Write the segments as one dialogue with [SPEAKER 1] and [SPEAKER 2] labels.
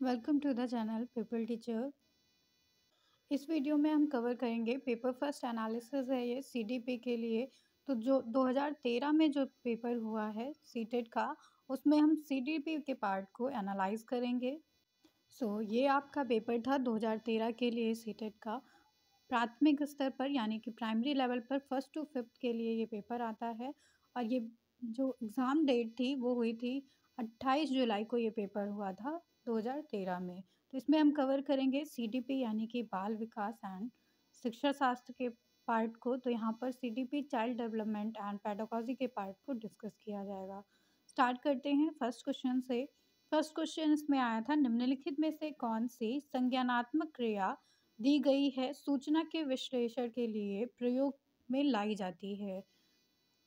[SPEAKER 1] Welcome to the channel people teacher. इस video में हम कवर करेंगे पेपर फर्स्ट एनालिसिस है ये सीडीपी के लिए। तो जो 2013 में जो पेपर हुआ है सीटेट का, उसमें हम सीडीपी के पार्ट को एनालाइज करेंगे। ये आपका पेपर था 2013 के लिए सीटेट का। प्राथमिक स्तर पर यानी कि प्राइमरी लेवल पर फर्स्ट टू फिफ्थ के लिए ये पेपर आता है। और ये जो एग्ज़ाम डेट थी वो हुई थी 28 जुलाई को ये पेपर हुआ था 2013 में। तो इसमें हम कवर करेंगे सीडीपी यानी कि बाल विकास एंड शिक्षा शास्त्र के पार्ट को। तो यहाँ पर CDP child development and pedagogy के पार्ट को डिस्कस किया जाएगा। स्टार्ट करते हैं फर्स्ट क्वेश्चन से। फर्स्ट क्वेश्चन इसमें आया था, निम्नलिखित में से कौन सी संज्ञानात्मक क्रिया दी गई है सूचना के विश्लेषण के लिए प्रयोग में लाई जाती है।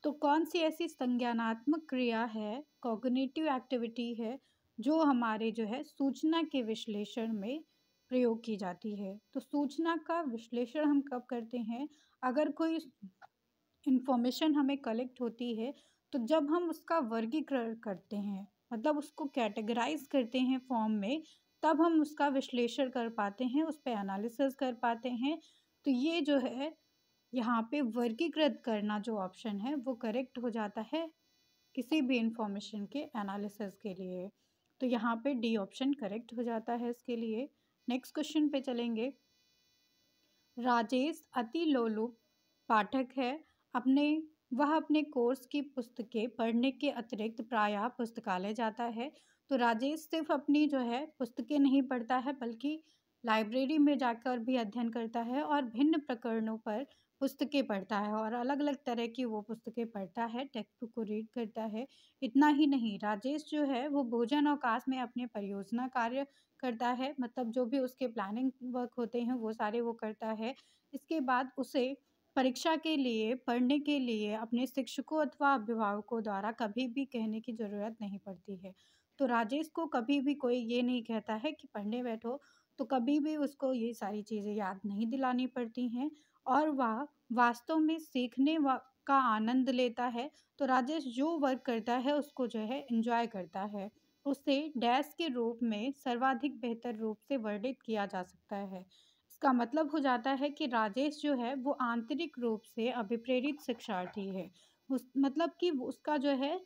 [SPEAKER 1] तो कौन सी ऐसी संज्ञानात्मक क्रिया है, कॉग्निटिव एक्टिविटी है, जो हमारे जो है सूचना के विश्लेषण में प्रयोग की जाती है। तो सूचना का विश्लेषण हम कब करते हैं? अगर कोई इंफॉर्मेशन हमें कलेक्ट होती है तो जब हम उसका वर्गीकरण करते हैं, मतलब उसको कैटेगराइज करते हैं फॉर्म में, तब हम उसका विश्लेषण कर पाते हैं, उस पर एनालिसिस कर पाते हैं। तो ये जो है यहाँ पे वर्गीकृत करना जो ऑप्शन है वो करेक्ट हो जाता है किसी भी इंफॉर्मेशन के एनालिसिस के लिए। तो यहाँ पे डी ऑप्शन करेक्ट हो जाता है इसके लिए। नेक्स्ट क्वेश्चन पे चलेंगे। राजेश अति लोलुप पाठक है। वह अपने कोर्स की पुस्तकें पढ़ने के अतिरिक्त प्रायः पुस्तकालय जाता है। तो राजेश सिर्फ अपनी जो है पुस्तकें नहीं पढ़ता है, बल्कि लाइब्रेरी में जाकर भी अध्ययन करता है और भिन्न प्रकरणों पर पुस्तकें पढ़ता है और अलग अलग तरह की वो पुस्तकें पढ़ता है, टेक्स्ट बुक को रीड करता है। इतना ही नहीं, राजेश जो है वो भोजन अवकाश में अपने परियोजना कार्य करता है, मतलब जो भी उसके प्लानिंग वर्क होते हैं वो सारे वो करता है। इसके बाद उसे परीक्षा के लिए पढ़ने के लिए अपने शिक्षकों अथवा अभिभावकों द्वारा कभी भी कहने की ज़रूरत नहीं पड़ती है। तो राजेश को कभी भी कोई ये नहीं कहता है कि पढ़ने बैठो, तो कभी भी उसको ये सारी चीज़ें याद नहीं दिलानी पड़ती हैं और वह वास्तव में सीखने का आनंद लेता है। तो राजेश जो वर्क करता है उसको जो है एंजॉय करता है। उसे डैश के रूप में सर्वाधिक बेहतर रूप से वर्णित किया जा सकता है। इसका मतलब हो जाता है कि राजेश जो है वो आंतरिक रूप से अभिप्रेरित शिक्षार्थी है। उस मतलब कि उसका जो है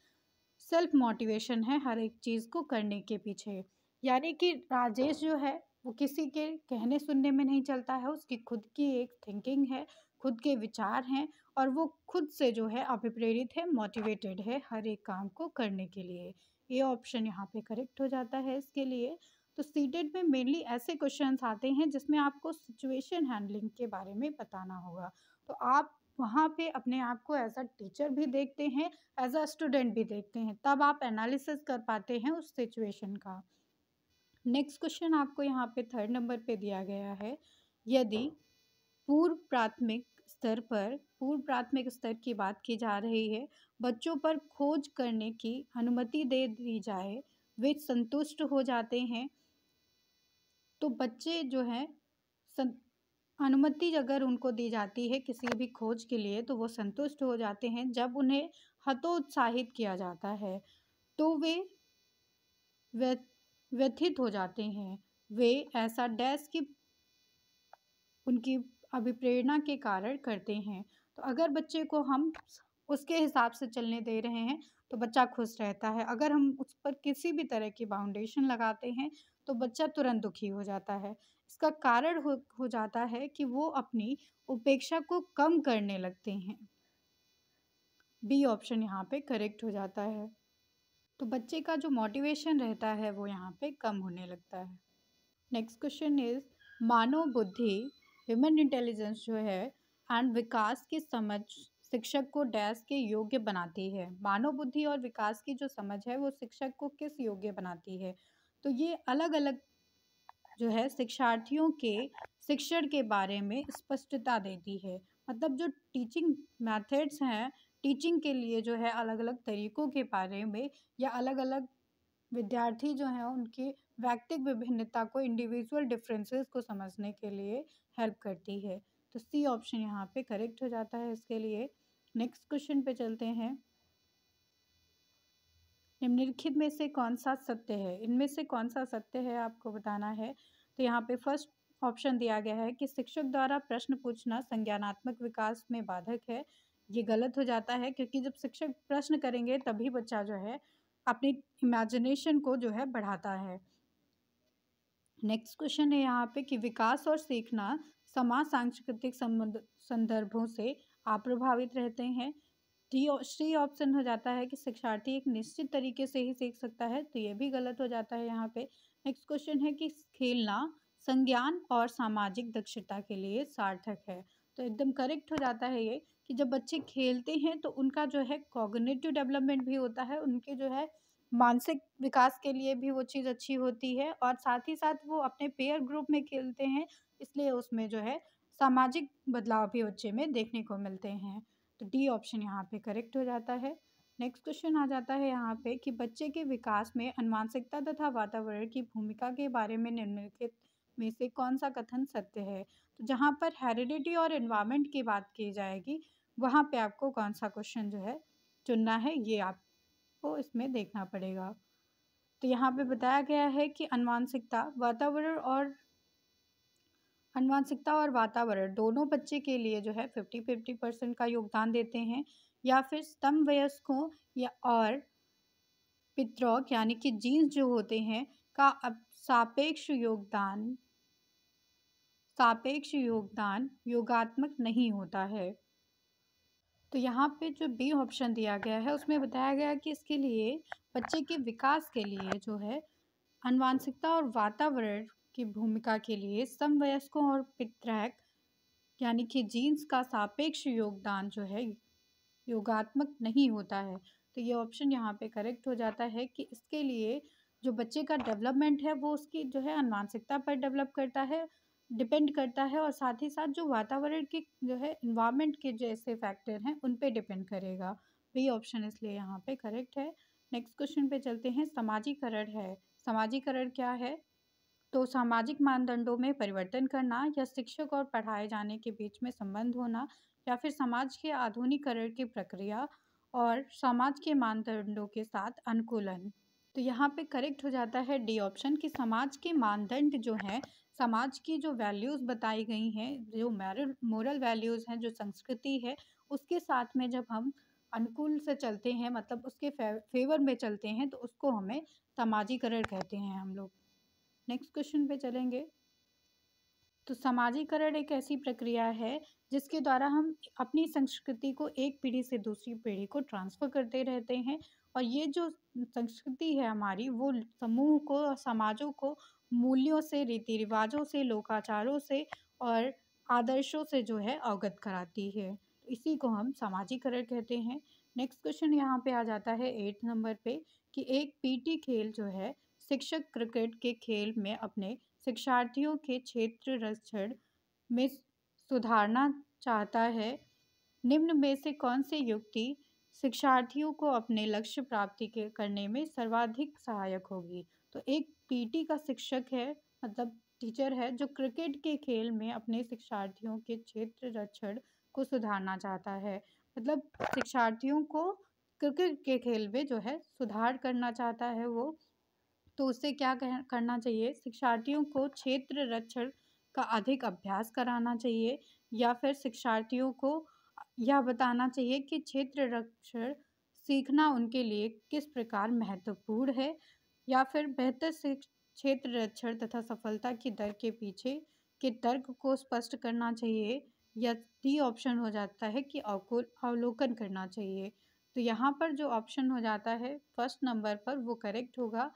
[SPEAKER 1] सेल्फ मोटिवेशन है हर एक चीज़ को करने के पीछे। यानी कि राजेश जो है वो किसी के कहने सुनने में नहीं चलता है, उसकी खुद की एक थिंकिंग है, खुद के विचार हैं और वो खुद से जो है अभिप्रेरित है, मोटिवेटेड है हर एक काम को करने के लिए। ये ऑप्शन यहाँ पे करेक्ट हो जाता है इसके लिए। तो सीटेट में मेनली ऐसे क्वेश्चंस आते हैं जिसमें आपको सिचुएशन हैंडलिंग के बारे में बताना होगा। तो आप वहाँ पे अपने आप को एज अ टीचर भी देखते हैं, एज अ स्टूडेंट भी देखते हैं, तब आप एनालिसिस कर पाते हैं उस सिचुएशन का। नेक्स्ट क्वेश्चन आपको यहाँ पे थर्ड नंबर पे दिया गया है। यदि पूर्व प्राथमिक स्तर की बात की जा रही है, बच्चों पर खोज करने की अनुमति दे दी जाए, वे संतुष्ट हो जाते हैं। तो बच्चे जो हैं अनुमति अगर उनको दी जाती है किसी भी खोज के लिए तो वो संतुष्ट हो जाते हैं। जब उन्हें हतोत्साहित किया जाता है तो वे व्यथित हो जाते हैं। वे ऐसा डैश की उनकी अभिप्रेरणा के कारण करते हैं। तो अगर बच्चे को हम उसके हिसाब से चलने दे रहे हैं तो बच्चा खुश रहता है। अगर हम उस पर किसी भी तरह की बाउंडेशन लगाते हैं तो बच्चा तुरंत दुखी हो जाता है। इसका कारण हो जाता है कि वो अपनी उपेक्षा को कम करने लगते हैं। बी ऑप्शन यहाँ पे करेक्ट हो जाता है। तो बच्चे का जो मोटिवेशन रहता है वो यहाँ पे कम होने लगता है। नेक्स्ट क्वेश्चन इज, मानव बुद्धि ह्यूमन इंटेलिजेंस जो है एंड विकास की समझ शिक्षक को डैश के योग्य बनाती है। मानव बुद्धि और विकास की जो समझ है वो शिक्षक को किस योग्य बनाती है? तो ये अलग अलग जो है शिक्षार्थियों के शिक्षण के बारे में स्पष्टता देती है। मतलब जो टीचिंग मेथड्स हैं, टीचिंग के लिए जो है अलग अलग तरीक़ों के बारे में, या अलग अलग विद्यार्थी जो हैं उनकी व्यक्तिगत विभिन्नता को, इंडिविजुअल डिफरेंसेस को समझने के लिए हेल्प करती है। तो सी ऑप्शन यहाँ पे करेक्ट हो जाता है इसके लिए। नेक्स्ट क्वेश्चन पे चलते हैं। निम्नलिखित में से कौन-सा सत्य है? इनमें से कौन-सा सत्य है आपको बताना है। तो यहाँ पे फर्स्ट ऑप्शन दिया गया है कि शिक्षक द्वारा प्रश्न पूछना संज्ञानात्मक विकास में बाधक है। ये गलत हो जाता है क्योंकि जब शिक्षक प्रश्न करेंगे तभी बच्चा जो है अपनी इमेजिनेशन को जो है बढ़ाता है। नेक्स्ट क्वेश्चन है यहाँ पे कि विकास और सीखना समाज सांस्कृतिक संदर्भों से अप्रभावित रहते हैं। सी ऑप्शन हो जाता है कि शिक्षार्थी एक निश्चित तरीके से ही सीख सकता है, तो ये भी गलत हो जाता है यहाँ पे। नेक्स्ट क्वेश्चन है कि खेलना संज्ञान और सामाजिक दक्षता के लिए सार्थक है, तो एकदम करेक्ट हो जाता है ये कि जब बच्चे खेलते हैं तो उनका जो है कॉग्निटिव डेवलपमेंट भी होता है, उनके जो है मानसिक विकास के लिए भी वो चीज़ अच्छी होती है और साथ ही साथ वो अपने पेयर ग्रुप में खेलते हैं, इसलिए उसमें जो है सामाजिक बदलाव भी बच्चे में देखने को मिलते हैं। तो डी ऑप्शन यहाँ पे करेक्ट हो जाता है। नेक्स्ट क्वेश्चन आ जाता है यहाँ पे कि बच्चे के विकास में अनुवांशिकता तथा वातावरण की भूमिका के बारे में निम्नलिखित में से कौन सा कथन सत्य है। तो जहाँ पर हेरिडिटी और एनवायरनमेंट की बात की जाएगी वहाँ पे आपको कौन सा क्वेश्चन जो है चुनना है, ये आपको इसमें देखना पड़ेगा। तो यहाँ पे बताया गया है कि आनुवंशिकता और वातावरण दोनों बच्चे के लिए जो है 50-50% का योगदान देते हैं, या फिर समवयस्कों या और पितरौक यानी कि जीन्स जो होते हैं का अब सापेक्ष योगदान योगात्मक नहीं होता है। तो यहाँ पे जो बी ऑप्शन दिया गया है उसमें बताया गया है कि इसके लिए बच्चे के विकास के लिए जो है आनुवंशिकता और वातावरण की भूमिका के लिए समवयस्कों और पितरैक यानी कि जीन्स का सापेक्ष योगदान जो है योगात्मक नहीं होता है। तो ये ऑप्शन यहाँ पे करेक्ट हो जाता है कि इसके लिए जो बच्चे का डेवलपमेंट है वो उसकी जो है आनुवंशिकता पर डेवलप करता है, डिपेंड करता है, और साथ ही साथ जो वातावरण के जो है इन्वायरमेंट के जैसे फैक्टर हैं उन पे डिपेंड करेगा। बी ऑप्शन इसलिए यहाँ पे करेक्ट है। नेक्स्ट क्वेश्चन पे चलते हैं। समाजीकरण है, समाजीकरण क्या है? तो सामाजिक मानदंडों में परिवर्तन करना या शिक्षक और पढ़ाए जाने के बीच में संबंध होना, या फिर समाज के आधुनिकीकरण की प्रक्रिया और समाज के मानदंडों के साथ अनुकूलन। तो यहाँ पे करेक्ट हो जाता है डी ऑप्शन कि समाज के मानदंड जो हैं, समाज की जो वैल्यूज़ बताई गई हैं, जो मोरल वैल्यूज़ हैं, जो संस्कृति है, उसके साथ में जब हम अनुकूल से चलते हैं, मतलब उसके फेवर में चलते हैं, तो उसको हमें समाजीकरण कहते हैं हम लोग। नेक्स्ट क्वेश्चन पे चलेंगे। तो समाजीकरण एक ऐसी प्रक्रिया है जिसके द्वारा हम अपनी संस्कृति को एक पीढ़ी से दूसरी पीढ़ी को ट्रांसफ़र करते रहते हैं, और ये जो संस्कृति है हमारी वो समूह को और समाजों को मूल्यों से, रीति रिवाजों से, लोकाचारों से और आदर्शों से जो है अवगत कराती है। तो इसी को हम समाजीकरण कहते हैं। नेक्स्ट क्वेश्चन यहाँ पे आ जाता है 8 नंबर पे कि एक पीटी खेल जो है, शिक्षक क्रिकेट के खेल में अपने शिक्षार्थियों के क्षेत्र रक्षण में सुधारना चाहता है। निम्न में से कौन सी युक्ति शिक्षार्थियों को अपने लक्ष्य प्राप्ति के करने में सर्वाधिक सहायक होगी? तो एक पीटी का शिक्षक है, मतलब टीचर है, जो क्रिकेट के खेल में अपने शिक्षार्थियों के क्षेत्र रक्षण को सुधारना चाहता है। मतलब शिक्षार्थियों को क्रिकेट के खेल में जो है सुधार करना चाहता है वो। तो उससे क्या करना चाहिए? शिक्षार्थियों को क्षेत्र रक्षण का अधिक अभ्यास कराना चाहिए, या फिर शिक्षार्थियों को यह बताना चाहिए कि क्षेत्र रक्षण सीखना उनके लिए किस प्रकार महत्वपूर्ण है, या फिर बेहतर क्षेत्र रक्षण तथा सफलता की दर के पीछे के तर्क को स्पष्ट करना चाहिए, या डी ऑप्शन हो जाता है कि अवलोकन करना चाहिए। तो यहाँ पर जो ऑप्शन हो जाता है फर्स्ट नंबर पर वो करेक्ट होगा।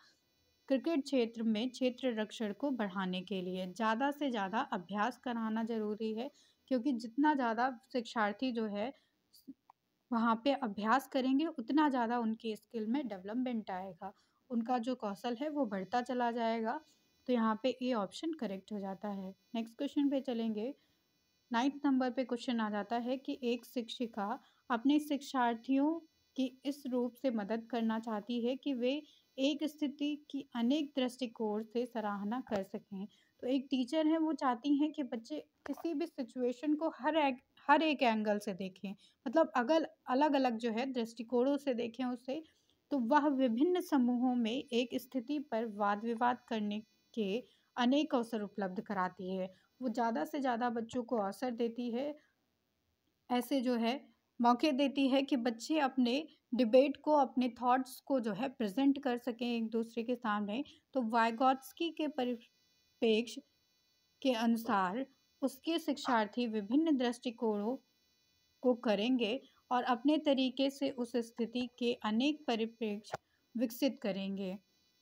[SPEAKER 1] क्रिकेट क्षेत्र में क्षेत्र रक्षण को बढ़ाने के लिए ज़्यादा से ज़्यादा अभ्यास कराना ज़रूरी है, क्योंकि जितना ज़्यादा शिक्षार्थी जो है वहाँ पे अभ्यास करेंगे उतना ज़्यादा उनकी स्किल में डेवलपमेंट आएगा, उनका जो कौशल है वो बढ़ता चला जाएगा। तो यहाँ पे ए ऑप्शन करेक्ट हो जाता है। नेक्स्ट क्वेश्चन पे चलेंगे। 9th नंबर पे क्वेश्चन आ जाता है कि एक शिक्षिका अपने शिक्षार्थियों की इस रूप से मदद करना चाहती है कि वे एक स्थिति की अनेक दृष्टिकोण से सराहना कर सकें। तो एक टीचर है वो चाहती हैं कि बच्चे किसी भी सिचुएशन को हर एक एंगल से देखें, मतलब अगल अलग अलग जो है दृष्टिकोणों से देखें उसे, तो वह विभिन्न समूहों में एक स्थिति पर वाद विवाद करने के अनेक अवसर उपलब्ध कराती है। वो ज़्यादा से ज़्यादा बच्चों को अवसर देती है, ऐसे जो है मौके देती है कि बच्चे अपने डिबेट को, अपने थॉट्स को जो है प्रेजेंट कर सकें एक दूसरे के सामने। तो वाइगॉत्स्की के परिप्रेक्ष्य के अनुसार उसके शिक्षार्थी विभिन्न दृष्टिकोणों को करेंगे और अपने तरीके से उस स्थिति के अनेक परिप्रेक्ष्य विकसित करेंगे।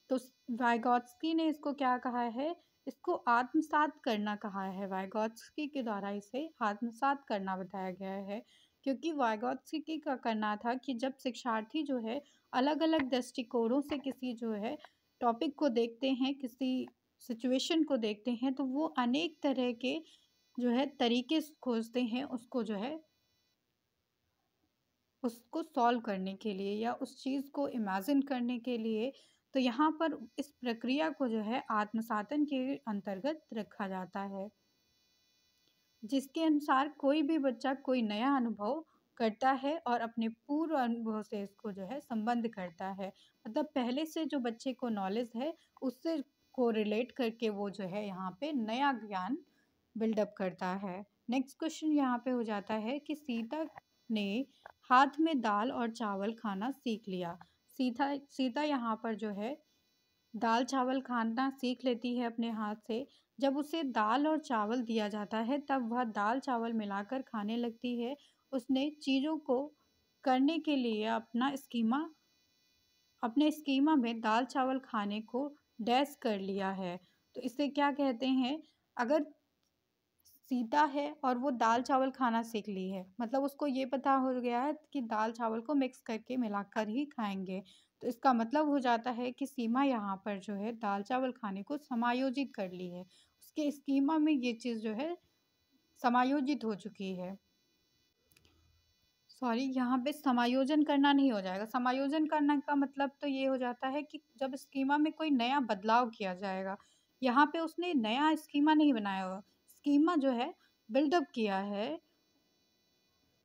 [SPEAKER 1] तो वाइगॉत्स्की ने इसको क्या कहा है? इसको आत्मसात करना कहा है। वाइगॉत्स्की के द्वारा इसे आत्मसात करना बताया गया है, क्योंकि वाइगॉत्स्की का कहना था कि जब शिक्षार्थी जो है अलग अलग दृष्टिकोणों से किसी जो है टॉपिक को देखते हैं, किसी सिचुएशन को देखते हैं, तो वो अनेक तरह के जो है तरीके खोजते हैं उसको सॉल्व करने के लिए या उस चीज़ को इमेजिन करने के लिए। तो यहाँ पर इस प्रक्रिया को जो है आत्मसातन के अंतर्गत रखा जाता है, जिसके अनुसार कोई भी बच्चा कोई नया अनुभव करता है और अपने पूर्व अनुभव से इसको जो है संबंध करता है। मतलब पहले से जो बच्चे को नॉलेज है उससे को रिलेट करके वो जो है यहाँ पे नया ज्ञान बिल्डअप करता है। नेक्स्ट क्वेश्चन यहाँ पे हो जाता है कि सीता ने हाथ में दाल और चावल खाना सीख लिया। सीता यहाँ पर जो है दाल चावल खाना सीख लेती है अपने हाथ से। जब उसे दाल और चावल दिया जाता है तब वह दाल चावल मिलाकर खाने लगती है। उसने चीज़ों को करने के लिए अपने स्कीमा में दाल चावल खाने को डैश कर लिया है। तो इसे क्या कहते हैं? अगर सीता है और वो दाल चावल खाना सीख ली है, मतलब उसको ये पता हो गया है कि दाल चावल को मिक्स करके मिलाकर ही खाएंगे। तो इसका मतलब हो जाता है कि सीमा यहाँ पर जो है दाल चावल खाने को समायोजित कर ली है, उसके स्कीमा में ये चीज़ जो है समायोजित हो चुकी है। सॉरी, यहाँ पे समायोजन करना नहीं हो जाएगा। समायोजन करने का मतलब तो ये हो जाता है कि जब स्कीमा में कोई नया बदलाव किया जाएगा। यहाँ पे उसने नया स्कीमा नहीं बनाया हुआ, स्कीमा जो है बिल्डअप किया है।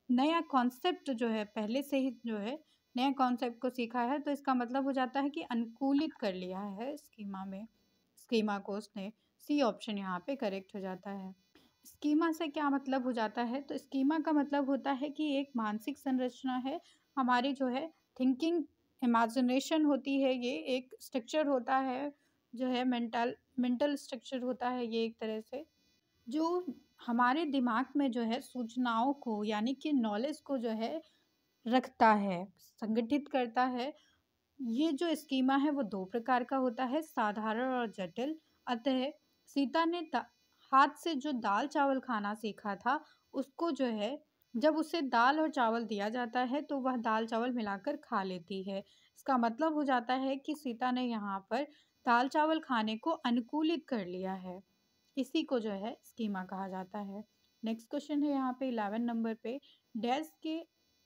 [SPEAKER 1] नया कॉन्सेप्ट जो है पहले से ही जो है नया कॉन्सेप्ट को सीखा है, तो इसका मतलब हो जाता है कि अनुकूलित कर लिया है स्कीमा को उसने। सी ऑप्शन यहाँ पे करेक्ट हो जाता है। स्कीमा से क्या मतलब हो जाता है? तो स्कीमा का मतलब होता है कि एक मानसिक संरचना है, हमारी जो है थिंकिंग इमेजिनेशन होती है, ये एक स्ट्रक्चर होता है जो है मेंटल स्ट्रक्चर होता है ये एक तरह से, जो हमारे दिमाग में जो है सूचनाओं को यानी कि नॉलेज को जो है रखता है, संगठित करता है। ये जो स्कीमा है वो 2 प्रकार का होता है, साधारण और जटिल। अतः सीता ने हाथ से जो दाल चावल खाना सीखा था, उसको जो है जब उसे दाल और चावल दिया जाता है तो वह दाल चावल मिलाकर खा लेती है। इसका मतलब हो जाता है कि सीता ने यहाँ पर दाल चावल खाने को अनुकूलित कर लिया है। इसी को जो है स्कीमा कहा जाता है। नेक्स्ट क्वेश्चन है यहाँ पे 11 नंबर पे, डैश के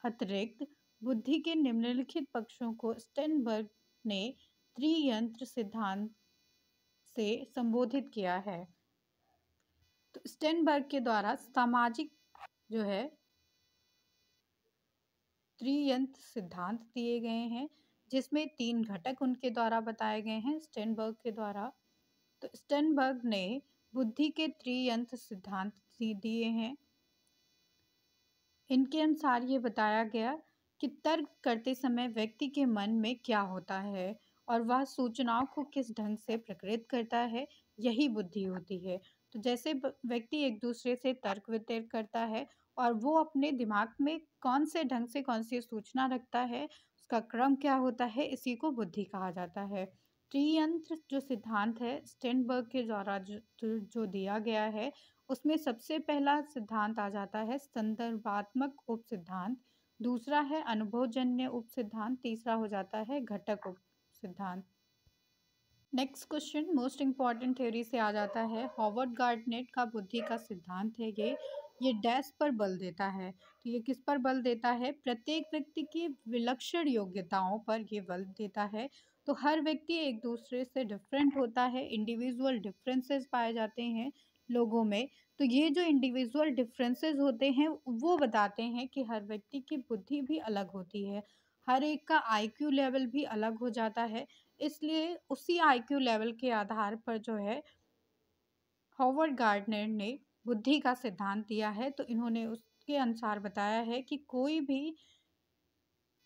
[SPEAKER 1] अतिरिक्त बुद्धि के निम्नलिखित पक्षों को स्टेनबर्ग ने त्रियंत्र सिद्धांत से संबोधित किया है। तो स्टेनबर्ग के द्वारा सामाजिक जो है त्रियंत्र सिद्धांत दिए गए हैं, जिसमें 3 घटक उनके द्वारा बताए गए हैं स्टेनबर्ग के द्वारा। तो स्टेनबर्ग ने बुद्धि के त्रियंत्र सिद्धांत दिए हैं। इनके अनुसार ये बताया गया कि तर्क करते समय व्यक्ति के मन में क्या होता है और वह सूचनाओं को किस ढंग से प्रकृत करता है, यही बुद्धि होती है। तो जैसे व्यक्ति एक दूसरे से तर्क वितर्क करता है और वो अपने दिमाग में कौन से ढंग से कौन सी सूचना रखता है, उसका क्रम क्या होता है, इसी को बुद्धि कहा जाता है। त्रियंत्र जो सिद्धांत है स्टेनबर्ग के द्वारा जो दिया गया है, उसमें सबसे पहला सिद्धांत आ जाता है संदर्भात्मक उप सिद्धांत, दूसरा है अनुभवजन्य उप सिद्धांत, तीसरा हो जाता है घटक उप सिद्धांत। Next question most important theory से आ जाता है, हॉवर्ड गार्डनेट का बुद्धि का सिद्धांत है ये डैश पर बल देता है। तो ये किस पर बल देता है? प्रत्येक व्यक्ति की विलक्षण योग्यताओं पर ये बल देता है। तो हर व्यक्ति एक दूसरे से डिफरेंट होता है, इंडिविजुअल डिफरेंसेस पाए जाते हैं लोगों में। तो ये जो इंडिविजुअल डिफरेंसेस होते हैं वो बताते हैं कि हर व्यक्ति की बुद्धि भी अलग होती है, हर एक का आईक्यू लेवल भी अलग हो जाता है। इसलिए उसी आईक्यू लेवल के आधार पर जो है हॉवर्ड गार्डनर ने बुद्धि का सिद्धांत दिया है। तो इन्होंने उसके अनुसार बताया है कि कोई भी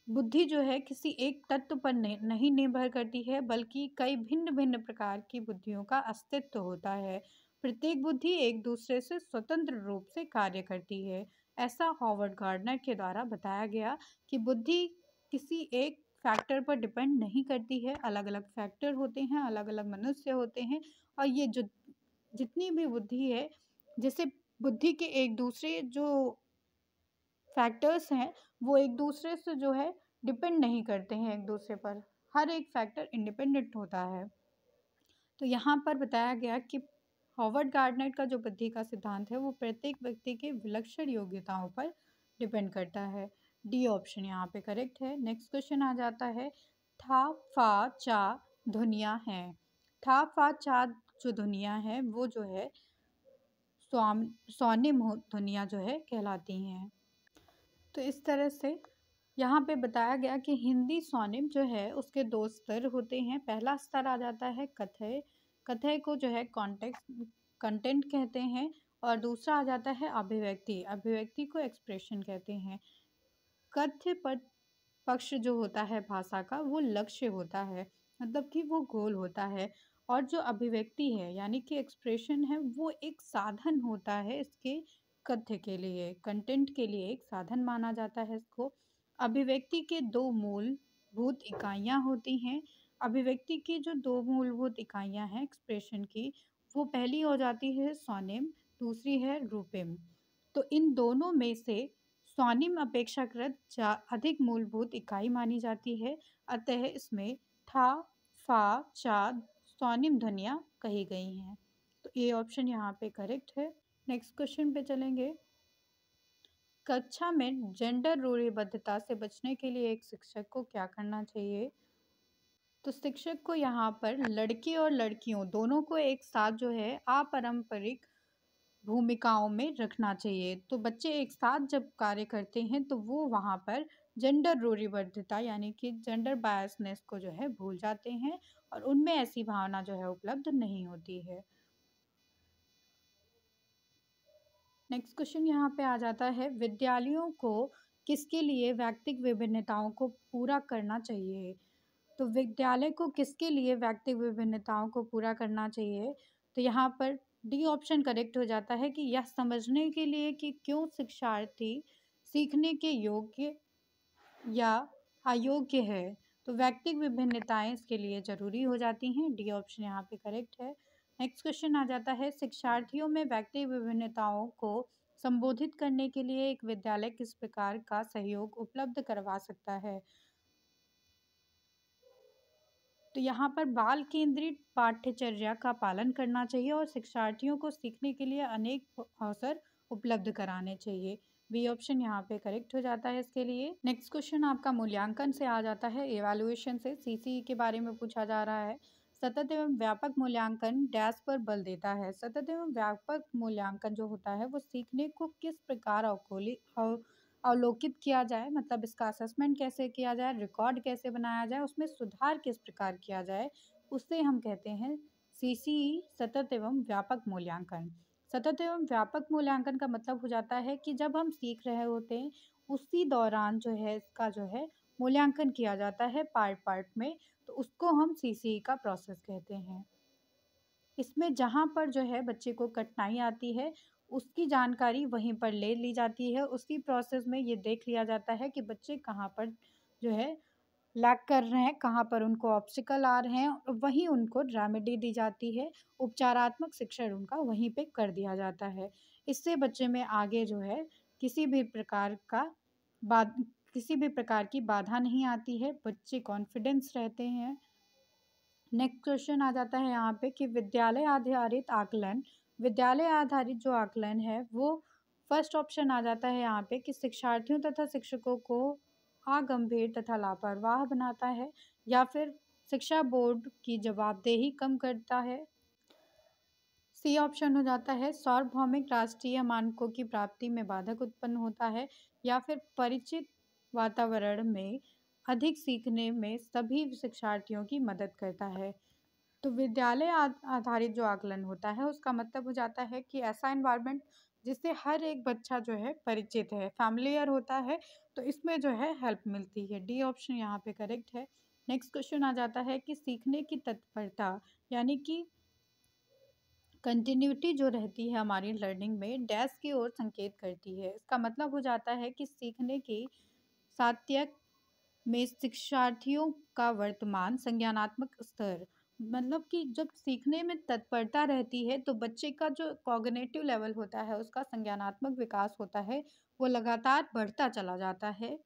[SPEAKER 1] बुद्धि जो है किसी एक तत्व पर नहीं निर्भर करती है, बल्कि कई भिन्न भिन्न प्रकार की बुद्धियों का अस्तित्व होता है। प्रत्येक बुद्धि एक दूसरे से स्वतंत्र रूप से कार्य करती है। ऐसा हॉवर्ड गार्डनर के द्वारा बताया गया कि बुद्धि किसी एक फैक्टर पर डिपेंड नहीं करती है। अलग अलग फैक्टर होते हैं, अलग अलग मनुष्य होते हैं, और ये जो जितनी भी बुद्धि है, जैसे बुद्धि के एक दूसरे जो फैक्टर्स हैं, वो एक दूसरे से जो है डिपेंड नहीं करते हैं एक दूसरे पर। हर एक फैक्टर इंडिपेंडेंट होता है। तो यहाँ पर बताया गया कि हॉवर्ड गार्डनर का जो बुद्धि का सिद्धांत है वो प्रत्येक व्यक्ति के विलक्षण योग्यताओं पर डिपेंड करता है। डी ऑप्शन यहाँ पे करेक्ट है। नेक्स्ट क्वेश्चन आ जाता है, था फा चा ध्वनियाँ हैं। था फा चा जो ध्वनियाँ हैं वो जो है स्वर्णिम ध्वनियाँ जो है कहलाती हैं। तो इस तरह से यहाँ पे बताया गया कि हिंदी स्वर्णिम जो है उसके दो स्तर होते हैं। पहला स्तर आ जाता है कथय। कथय को जो है कॉन्टेक्स्ट कंटेंट कहते हैं। और दूसरा आ जाता है अभिव्यक्ति। अभिव्यक्ति को एक्सप्रेशन कहते हैं। कथ्य पक्ष जो होता है भाषा का वो लक्ष्य होता है, मतलब कि वो गोल होता है। और जो अभिव्यक्ति है यानी कि एक्सप्रेशन है वो एक साधन होता है इसके कथ्य के लिए, कंटेंट के लिए एक साधन माना जाता है इसको। अभिव्यक्ति के दो मूलभूत इकाइयाँ होती हैं। अभिव्यक्ति की जो दो मूलभूत इकाइयाँ हैं एक्सप्रेशन की, वो पहली हो जाती है स्वनिम, दूसरी है रूपिम। तो इन दोनों में से स्वनिम अपेक्षाकृत अधिक मूलभूत इकाई मानी जाती है। अतः इसमें था फा चा स्वनिम ध्वनियाँ कही गई हैं। तो ए ऑप्शन यहाँ पे करेक्ट है। नेक्स्ट क्वेश्चन पे चलेंगे। कक्षा में जेंडर रूढ़िबद्धता से बचने के लिए एक शिक्षक को क्या करना चाहिए? तो शिक्षक को यहाँ पर लड़के और लड़कियों दोनों को एक साथ जो है अपारंपरिक भूमिकाओं में रखना चाहिए। तो बच्चे एक साथ जब कार्य करते हैं तो वो वहाँ पर जेंडर रूढ़िबद्धता यानी कि जेंडर बायसनेस को जो है भूल जाते हैं, और उनमें ऐसी भावना जो है उपलब्ध नहीं होती है। नेक्स्ट क्वेश्चन यहाँ पे आ जाता है, विद्यालयों को किसके लिए व्यक्तिगत विभिन्नताओं को पूरा करना चाहिए? तो विद्यालय को किसके लिए व्यक्तिगत विभिन्नताओं को पूरा करना चाहिए? तो यहाँ पर डी ऑप्शन करेक्ट हो जाता है कि यह समझने के लिए कि क्यों शिक्षार्थी सीखने के योग्य या अयोग्य है। तो व्यक्तिगत विभिन्नताएं इसके लिए जरूरी हो जाती हैं। डी ऑप्शन यहाँ पे करेक्ट है। नेक्स्ट क्वेश्चन आ जाता है, शिक्षार्थियों में व्यक्तिगत विभिन्नताओं को संबोधित करने के लिए एक विद्यालय किस प्रकार का सहयोग उपलब्ध करवा सकता है? तो यहाँ पर बाल केंद्रित पाठ्यचर्या का पालन करना चाहिए और शिक्षार्थियों को सीखने के लिए अनेक अवसर उपलब्ध कराने चाहिए। बी ऑप्शन यहाँ पे करेक्ट हो जाता है इसके लिए। नेक्स्ट क्वेश्चन आपका मूल्यांकन से आ जाता है, एवेल्युएशन से। सीसीई के बारे में पूछा जा रहा है। सतत एवं व्यापक मूल्यांकन डैश पर बल देता है। सतत एवं व्यापक मूल्यांकन जो होता है वो सीखने को किस प्रकार अवलोकित किया जाए, मतलब इसका असेसमेंट कैसे किया जाए, रिकॉर्ड कैसे बनाया जाए, उसमें सुधार किस प्रकार किया जाए, उससे हम कहते हैं सीसीई सतत एवं व्यापक मूल्यांकन। सतत एवं व्यापक मूल्यांकन का मतलब हो जाता है कि जब हम सीख रहे होते हैं उसी दौरान जो है इसका जो है मूल्यांकन किया जाता है पार्ट पार्ट में, तो उसको हम सीसीई का प्रोसेस कहते हैं। इसमें जहाँ पर जो है बच्चे को कठिनाई आती है उसकी जानकारी वहीं पर ले ली जाती है। उसी प्रोसेस में ये देख लिया जाता है कि बच्चे कहाँ पर जो है लैग कर रहे हैं, कहाँ पर उनको ऑब्स्टिकल आ रहे हैं, और वहीं उनको रेमेडी दी जाती है। उपचारात्मक शिक्षण उनका वहीं पे कर दिया जाता है। इससे बच्चे में आगे जो है किसी भी प्रकार का बाद किसी भी प्रकार की बाधा नहीं आती है, बच्चे कॉन्फिडेंस रहते हैं। नेक्स्ट क्वेश्चन आ जाता है यहाँ पे कि विद्यालय आधारित आकलन। विद्यालय आधारित जो आकलन है वो फर्स्ट ऑप्शन आ जाता है यहाँ पे कि शिक्षार्थियों तथा शिक्षकों को अगंभीर तथा लापरवाह बनाता है, या फिर शिक्षा बोर्ड की जवाबदेही कम करता है। सी ऑप्शन हो जाता है सार्वभौमिक राष्ट्रीय मानकों की प्राप्ति में बाधक उत्पन्न होता है, या फिर परिचित वातावरण में अधिक सीखने में सभी शिक्षार्थियों की मदद करता है। तो विद्यालय आधारित जो आकलन होता है उसका मतलब हो जाता है कि ऐसा एनवायरनमेंट जिससे हर एक बच्चा जो है परिचित है, फैमिलियर होता है, तो इसमें जो है हेल्प मिलती है। डी ऑप्शन यहाँ पे करेक्ट है। नेक्स्ट क्वेश्चन आ जाता है कि सीखने की तत्परता यानी कि कंटिन्यूटी जो रहती है हमारी लर्निंग में डैश की ओर संकेत करती है। इसका मतलब हो जाता है कि सीखने की सातत्य में शिक्षार्थियों का वर्तमान संज्ञानात्मक स्तर, मतलब कि जब सीखने में तत्परता रहती है तो बच्चे का जो कॉग्निटिव लेवल होता है, उसका संज्ञानात्मक विकास होता है, वो लगातार बढ़ता चला जाता है।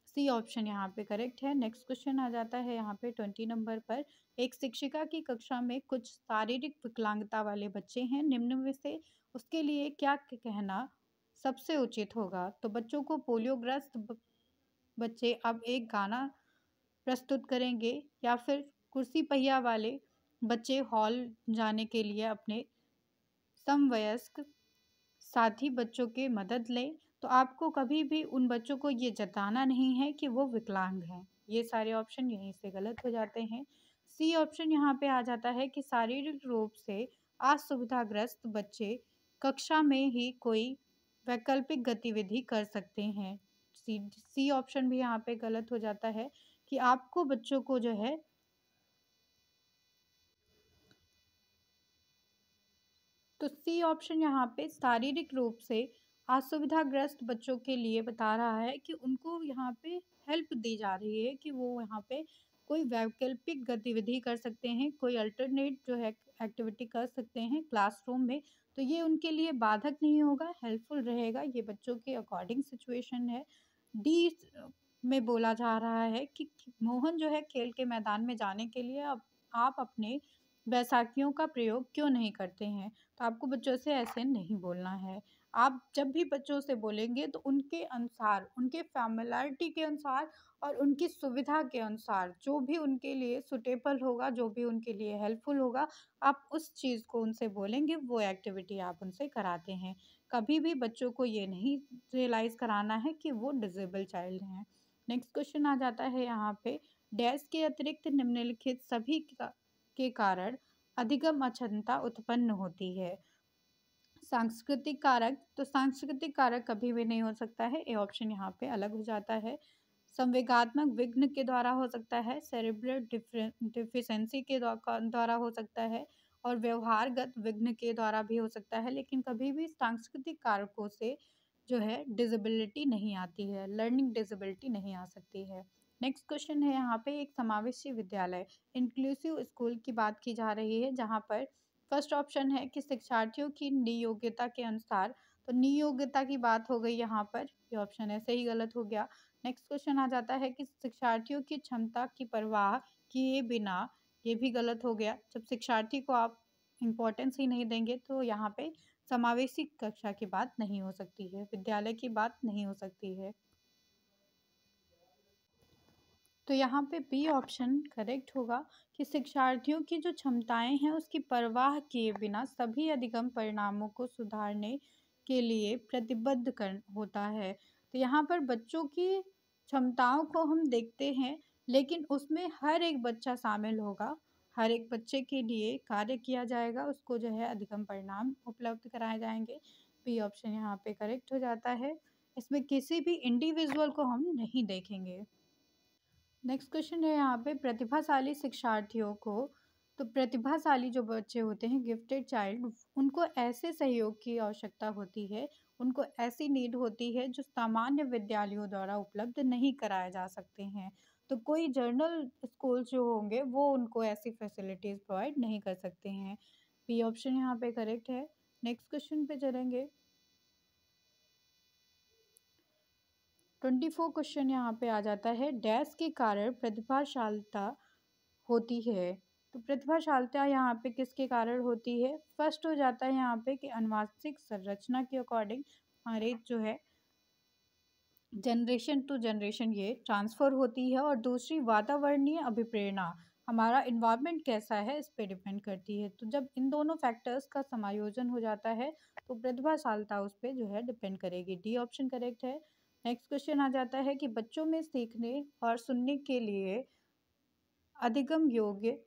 [SPEAKER 1] सी ऑप्शन यहाँ पे करेक्ट है। नेक्स्ट क्वेश्चन आ जाता है यहाँ पे 20 नंबर पर। एक शिक्षिका की कक्षा में कुछ शारीरिक विकलांगता वाले बच्चे हैं, निम्न में से उसके लिए क्या कहना सबसे उचित होगा? तो बच्चों को पोलियोग्रस्त बच्चे अब एक गाना प्रस्तुत करेंगे, या फिर कुर्सी पहिया वाले बच्चे हॉल जाने के लिए अपने समवयस्क साथी बच्चों की मदद लें। तो आपको कभी भी उन बच्चों को ये जताना नहीं है कि वो विकलांग हैं। ये सारे ऑप्शन यहीं से गलत हो जाते हैं। सी ऑप्शन यहाँ पे आ जाता है कि शारीरिक रूप से असुविधाग्रस्त बच्चे कक्षा में ही कोई वैकल्पिक गतिविधि कर सकते हैं। सी सी ऑप्शन भी यहाँ पे गलत हो जाता है कि आपको बच्चों को जो है, तो सी ऑप्शन यहाँ पे शारीरिक रूप से असुविधाग्रस्त बच्चों के लिए बता रहा है कि उनको यहाँ पे हेल्प दी जा रही है कि वो यहाँ पे कोई वैकल्पिक गतिविधि कर सकते हैं, कोई अल्टरनेट जो है एक्टिविटी कर सकते हैं क्लासरूम में। तो ये उनके लिए बाधक नहीं होगा, हेल्पफुल रहेगा। ये बच्चों के अकॉर्डिंग सिचुएशन है। डी में बोला जा रहा है कि मोहन जो है खेल के मैदान में जाने के लिए अब आप अपने बैसाखियों का प्रयोग क्यों नहीं करते हैं? तो आपको बच्चों से ऐसे नहीं बोलना है। आप जब भी बच्चों से बोलेंगे तो उनके अनुसार, उनके फ़ैमिलियरिटी के अनुसार और उनकी सुविधा के अनुसार जो भी उनके लिए सूटेबल होगा, जो भी उनके लिए हेल्पफुल होगा, आप उस चीज़ को उनसे बोलेंगे, वो एक्टिविटी आप उनसे कराते हैं। कभी भी बच्चों को ये नहीं रियलाइज़ कराना है कि वो डिसेबल चाइल्ड हैं। नेक्स्ट क्वेश्चन आ जाता है यहाँ पे, डैश के अतिरिक्त निम्नलिखित सभी का के कारण अधिगम अक्षमता उत्पन्न होती है। सांस्कृतिक कारक, तो सांस्कृतिक कारक कभी भी नहीं हो सकता है। ए ऑप्शन यहाँ पे अलग हो जाता है। संवेगात्मक विघ्न के द्वारा हो सकता है, सेरेब्रल डिफिशेंसी के द्वारा हो सकता है, और व्यवहारगत विघ्न के द्वारा भी हो सकता है, लेकिन कभी भी सांस्कृतिक कारकों से जो है डिसेबिलिटी नहीं आती है, लर्निंग डिसेबिलिटी नहीं आ सकती है। नेक्स्ट क्वेश्चन है यहाँ पे, एक समावेशी विद्यालय इंक्लूसिव स्कूल की बात की जा रही है, जहाँ पर फर्स्ट ऑप्शन है कि शिक्षार्थियों की नियोग्यता के अनुसार। तो नियोग्यता की बात हो गई यहाँ पर, ये ऑप्शन ऐसे ही गलत हो गया। नेक्स्ट क्वेश्चन आ जाता है कि शिक्षार्थियों की क्षमता की परवाह किए बिना, ये भी गलत हो गया। जब शिक्षार्थी को आप इम्पोर्टेंस ही नहीं देंगे तो यहाँ पे समावेशी कक्षा की बात नहीं हो सकती है, विद्यालय की बात नहीं हो सकती है। तो यहाँ पे बी ऑप्शन करेक्ट होगा कि शिक्षार्थियों की जो क्षमताएं हैं उसकी परवाह किए बिना सभी अधिगम परिणामों को सुधारने के लिए प्रतिबद्ध कर होता है। तो यहाँ पर बच्चों की क्षमताओं को हम देखते हैं, लेकिन उसमें हर एक बच्चा शामिल होगा, हर एक बच्चे के लिए कार्य किया जाएगा, उसको जो है अधिगम परिणाम उपलब्ध कराए जाएंगे। बी ऑप्शन यहाँ पे करेक्ट हो जाता है। इसमें किसी भी इंडिविजुअल को हम नहीं देखेंगे। नेक्स्ट क्वेश्चन है यहाँ पे, प्रतिभाशाली शिक्षार्थियों को, तो प्रतिभाशाली जो बच्चे होते हैं, गिफ्टेड चाइल्ड, उनको ऐसे सहयोग की आवश्यकता होती है, उनको ऐसी नीड होती है जो सामान्य विद्यालयों द्वारा उपलब्ध नहीं कराए जा सकते हैं। तो कोई जर्नल स्कूल जो होंगे वो उनको ऐसी फैसिलिटीज़ प्रोवाइड नहीं कर सकते हैं। बी ऑप्शन यहाँ पे करेक्ट है। नेक्स्ट क्वेश्चन पे चलेंगे। 24 क्वेश्चन यहाँ पे आ जाता है, डैश के कारण प्रतिभाशालता होती है। तो प्रतिभाशालता यहाँ पे किसके कारण होती है? फर्स्ट हो जाता है यहाँ पे कि आनुवांशिक संरचना के अकॉर्डिंग हमारे जो है जनरेशन टू जनरेशन ये ट्रांसफ़र होती है, और दूसरी वातावरणीय अभिप्रेरणा, हमारा इन्वायरमेंट कैसा है इस पे डिपेंड करती है। तो जब इन दोनों फैक्टर्स का समायोजन हो जाता है तो प्रतिभाशालता उस पे जो है डिपेंड करेगी। डी ऑप्शन करेक्ट है। नेक्स्ट क्वेश्चन आ जाता है कि बच्चों में सीखने और सुनने के लिए अधिगम योग्य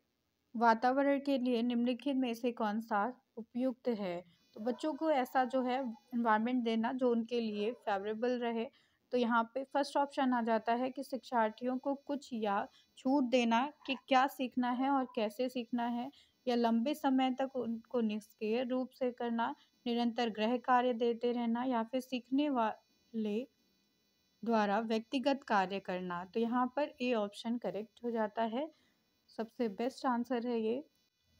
[SPEAKER 1] वातावरण के लिए निम्नलिखित में से कौन सा उपयुक्त है। तो बच्चों को ऐसा जो है एनवायरनमेंट देना जो उनके लिए फेवरेबल रहे। तो यहाँ पे फर्स्ट ऑप्शन आ जाता है कि शिक्षार्थियों को कुछ या छूट देना कि क्या सीखना है और कैसे सीखना है, या लंबे समय तक उनको निष्क्रिय रूप से करना, निरंतर गृह कार्य देते रहना, या फिर सीखने वाले द्वारा व्यक्तिगत कार्य करना। तो यहाँ पर ए ऑप्शन करेक्ट हो जाता है, सबसे बेस्ट आंसर है ये।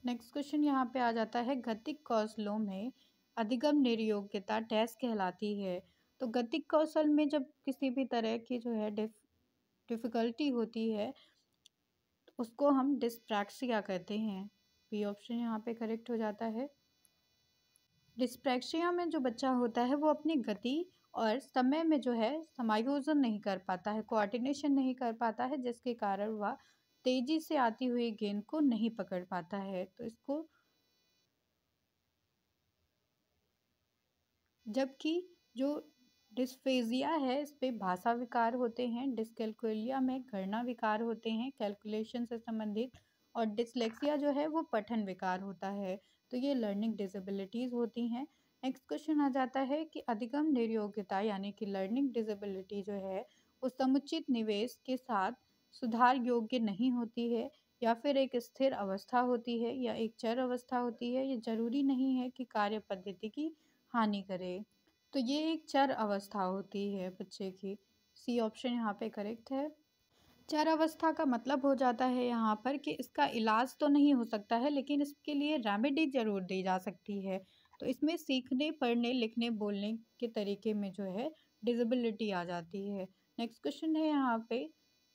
[SPEAKER 1] नेक्स्ट क्वेश्चन यहाँ पे आ जाता है गतिक कौशलों में अधिगम निर्योग्यता डैश कहलाती है। तो गतिक कौशल में जब किसी भी तरह की जो है डिफ़िकल्टी होती है उसको हम डिस्प्रैक्सिया कहते हैं। बी ऑप्शन यहाँ पे करेक्ट हो जाता है। डिस्प्रैक्सिया में जो बच्चा होता है वो अपनी गति और समय में जो है समायोजन नहीं कर पाता है, कोऑर्डिनेशन नहीं कर पाता है, जिसके कारण वह तेजी से आती हुई गेंद को नहीं पकड़ पाता है। तो इसको, जबकि जो डिस्फेजिया है इस पे भाषा विकार होते हैं, डिसकैल्कुलिया में गणना विकार होते हैं कैलकुलेशन से संबंधित, और डिसलेक्सिया जो है वो पठन विकार होता है। तो ये लर्निंग डिसेबिलिटीज़ होती हैं। नेक्स्ट क्वेश्चन आ जाता है कि अधिगम निर्योग्यता यानी कि लर्निंग डिसेबिलिटी जो है वो समुचित निवेश के साथ सुधार योग्य नहीं होती है, या फिर एक स्थिर अवस्था होती है, या एक चर अवस्था होती है। ये जरूरी नहीं है कि कार्य पद्धति की हानि करे। तो ये एक चर अवस्था होती है बच्चे की। सी ऑप्शन यहाँ पे करेक्ट है। चर अवस्था का मतलब हो जाता है यहाँ पर कि इसका इलाज तो नहीं हो सकता है लेकिन इसके लिए रेमेडी ज़रूर दी जा सकती है। तो इसमें सीखने, पढ़ने, लिखने, बोलने के तरीके में जो है डिसेबिलिटी आ जाती है। नेक्स्ट क्वेश्चन है यहाँ पे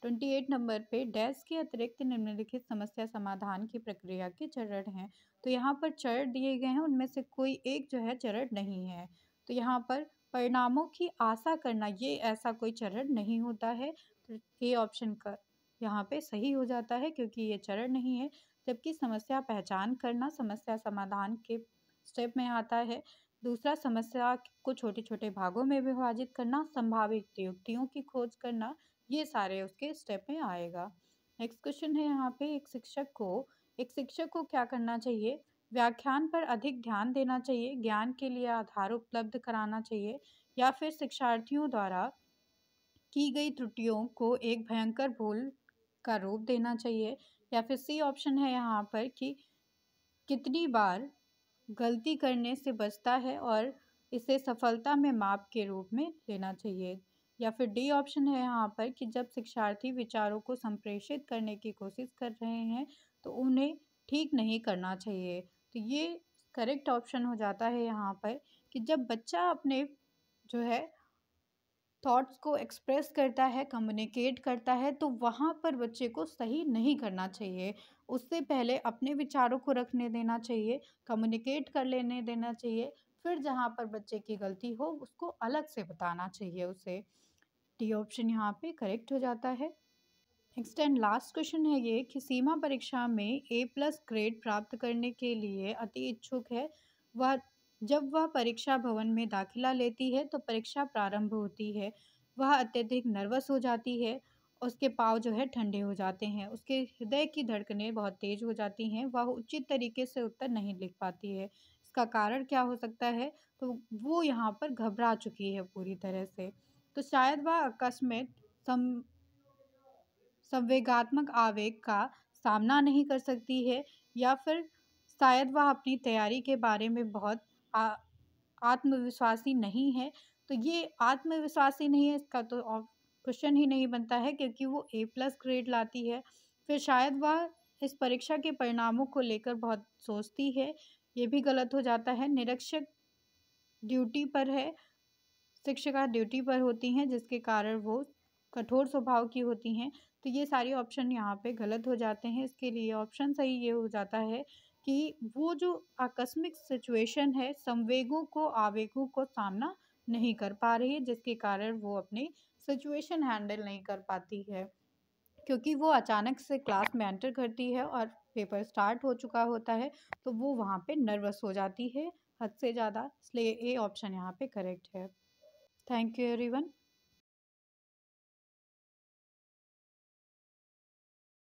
[SPEAKER 1] 28 नंबर पे डैश के अतिरिक्त निम्नलिखित समस्या समाधान की प्रक्रिया के चरण हैं। तो यहाँ पर चरण दिए गए हैं, उनमें से कोई एक जो है चरण नहीं है। तो यहाँ पर परिणामों की आशा करना ये ऐसा कोई चरण नहीं होता है। तो ए ऑप्शन का यहाँ पे सही हो जाता है क्योंकि ये चरण नहीं है। जबकि समस्या पहचान करना समस्या समाधान के स्टेप में आता है। दूसरा, समस्या को छोटे छोटे भागों में विभाजित करना, संभावित युक्तियों की खोज करना, ये सारे उसके स्टेप में आएगा। नेक्स्ट क्वेश्चन है यहाँ पे एक शिक्षक को क्या करना चाहिए। व्याख्यान पर अधिक ध्यान देना चाहिए, ज्ञान के लिए आधार उपलब्ध कराना चाहिए, या फिर शिक्षार्थियों द्वारा की गई त्रुटियों को एक भयंकर भूल का रूप देना चाहिए, या फिर सी ऑप्शन है यहाँ पर कि कितनी बार गलती करने से बचता है और इसे सफलता में माप के रूप में लेना चाहिए, या फिर डी ऑप्शन है यहाँ पर कि जब शिक्षार्थी विचारों को संप्रेषित करने की कोशिश कर रहे हैं तो उन्हें ठीक नहीं करना चाहिए। तो ये करेक्ट ऑप्शन हो जाता है यहाँ पर कि जब बच्चा अपने जो है थॉट्स को एक्सप्रेस करता है, कम्युनिकेट करता है, तो वहाँ पर बच्चे को सही नहीं करना चाहिए। उससे पहले अपने विचारों को रखने देना चाहिए, कम्युनिकेट कर लेने देना चाहिए, फिर जहाँ पर बच्चे की गलती हो उसको अलग से बताना चाहिए उसे। डी ऑप्शन यहाँ पे करेक्ट हो जाता है। नेक्स्ट एंड लास्ट क्वेश्चन है ये कि सीमा परीक्षा में A+ ग्रेड प्राप्त करने के लिए अति इच्छुक है। वह जब वह परीक्षा भवन में दाखिला लेती है तो परीक्षा प्रारंभ होती है। वह अत्यधिक नर्वस हो जाती है, उसके पाँव जो है ठंडे हो जाते हैं, उसके हृदय की धड़कनें बहुत तेज हो जाती हैं, वह उचित तरीके से उत्तर नहीं लिख पाती है। इसका कारण क्या हो सकता है? तो वो यहाँ पर घबरा चुकी है पूरी तरह से। तो शायद वह अकस्मात संवेगात्मक आवेग का सामना नहीं कर सकती है, या फिर शायद वह अपनी तैयारी के बारे में बहुत आत्मविश्वासी नहीं है। तो ये आत्मविश्वासी नहीं है इसका तो क्वेश्चन ही नहीं बनता है क्योंकि वो A+ ग्रेड लाती है। फिर शायद वह इस परीक्षा के परिणामों को लेकर बहुत सोचती है, ये भी गलत हो जाता है। निरीक्षक ड्यूटी पर है, शिक्षिका ड्यूटी पर होती हैं जिसके कारण वो कठोर स्वभाव की होती हैं। तो ये सारे ऑप्शन यहाँ पे गलत हो जाते हैं। इसके लिए ऑप्शन सही ये हो जाता है कि वो जो आकस्मिक सिचुएशन है, संवेगों को, आवेगों को सामना नहीं कर पा रही है, जिसके कारण वो अपनी सिचुएशन हैंडल नहीं कर पाती है, क्योंकि वो अचानक से क्लास में एंटर करती है और पेपर स्टार्ट हो चुका होता है, तो वो वहाँ पे नर्वस हो जाती है हद से ज़्यादा। इसलिए ए ऑप्शन यहाँ पे करेक्ट है। Thank you everyone.